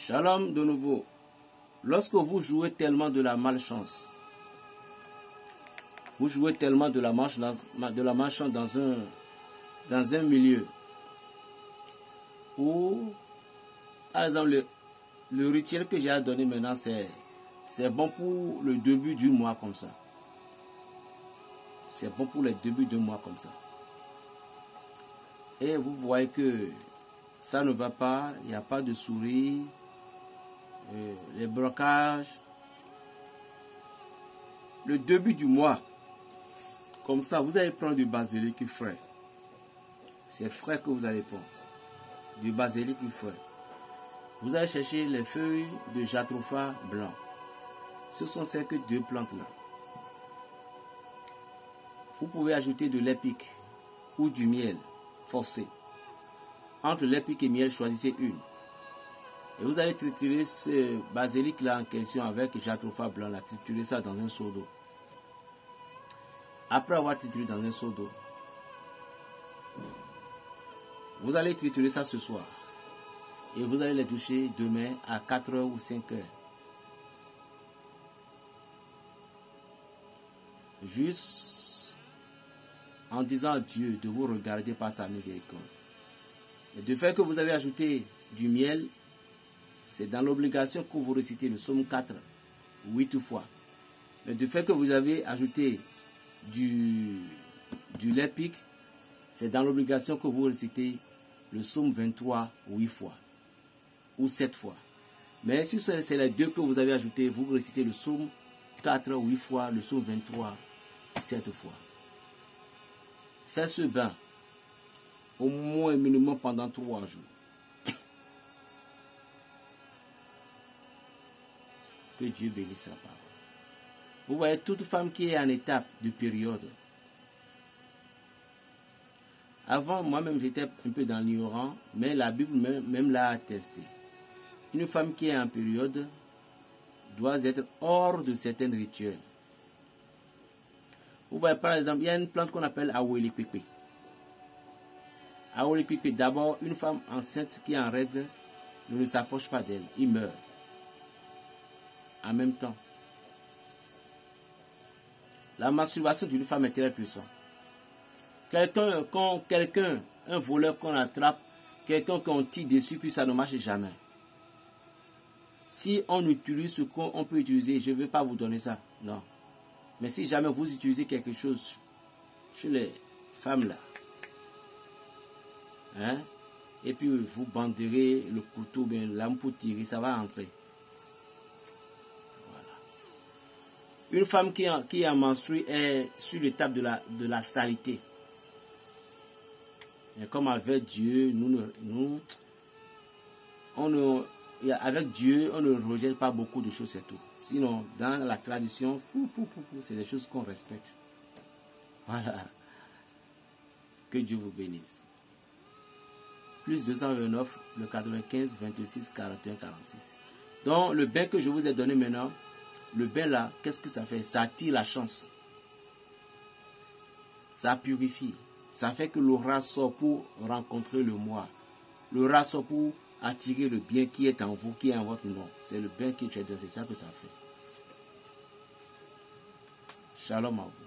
Shalom de nouveau. Lorsque vous jouez tellement de la malchance, vous jouez tellement de la malchance dans un milieu où, par exemple, le rituel que j'ai à donner maintenant, c'est bon pour le début du mois comme ça. C'est bon pour les débuts de mois comme ça. Et vous voyez que ça ne va pas, il n'y a pas de souris, les blocages. Le début du mois, comme ça, vous allez prendre du basilic frais. C'est frais que vous allez prendre. Du basilic frais. Vous allez chercher les feuilles de jatropha blanc. Ce sont ces deux plantes-là. Vous pouvez ajouter de l'épic ou du miel forcé. Entre l'épic et miel, choisissez une. Et vous allez triturer ce basilic-là en question avec jatropha blanc, là, triturer ça dans un seau d'eau. Après avoir trituré dans un seau d'eau, vous allez triturer ça ce soir. Et vous allez les toucher demain à 4h ou 5h. Juste en disant à Dieu de vous regarder par sa miséricorde. Et de fait que vous avez ajouté du miel, c'est dans l'obligation que vous récitez le psaume 4, 8 fois. Mais de fait que vous avez ajouté du l'épic, c'est dans l'obligation que vous récitez le psaume 23, 8 fois. Ou 7 fois. Mais si c'est les deux que vous avez ajouté, vous récitez le psaume 4, 8 fois, le psaume 23, 7 fois. Faites ce bain au moins minimum pendant 3 jours. Que Dieu bénisse sa parole. Vous voyez, toute femme qui est en étape de période. Avant, moi-même, j'étais un peu dans l'ignorant, mais la Bible même l'a attesté. Une femme qui est en période doit être hors de certains rituels. Vous voyez, par exemple, il y a une plante qu'on appelle Awelikpikpi. Awelikpikpi, d'abord, une femme enceinte qui est en règle ne s'approche pas d'elle, il meurt. En même temps, la masturbation d'une femme est très puissante. Un voleur qu'on attrape, quelqu'un qu'on tire dessus, puis ça ne marche jamais. Si on utilise ce qu'on peut utiliser, je ne vais pas vous donner ça, non. Mais si jamais vous utilisez quelque chose chez les femmes là, hein, et puis vous banderez le couteau, bien l'âme pour tirer, ça va entrer. Voilà. Une femme qui a menstrué est sur l'étape de la saleté. Et comme avec Dieu, avec Dieu, on ne rejette pas beaucoup de choses, c'est tout. Sinon, dans la tradition, c'est des choses qu'on respecte. Voilà. Que Dieu vous bénisse. Plus 229, le 95, 26, 41, 46. Donc, le bain que je vous ai donné maintenant, le bain là, qu'est-ce que ça fait? Ça attire la chance. Ça purifie. Ça fait que l'aura sort pour rencontrer le moi. L'aura sort pour attirer le bien qui est en vous, qui est en votre nom. C'est le bien qui est, c'est ça que ça fait. Shalom à vous.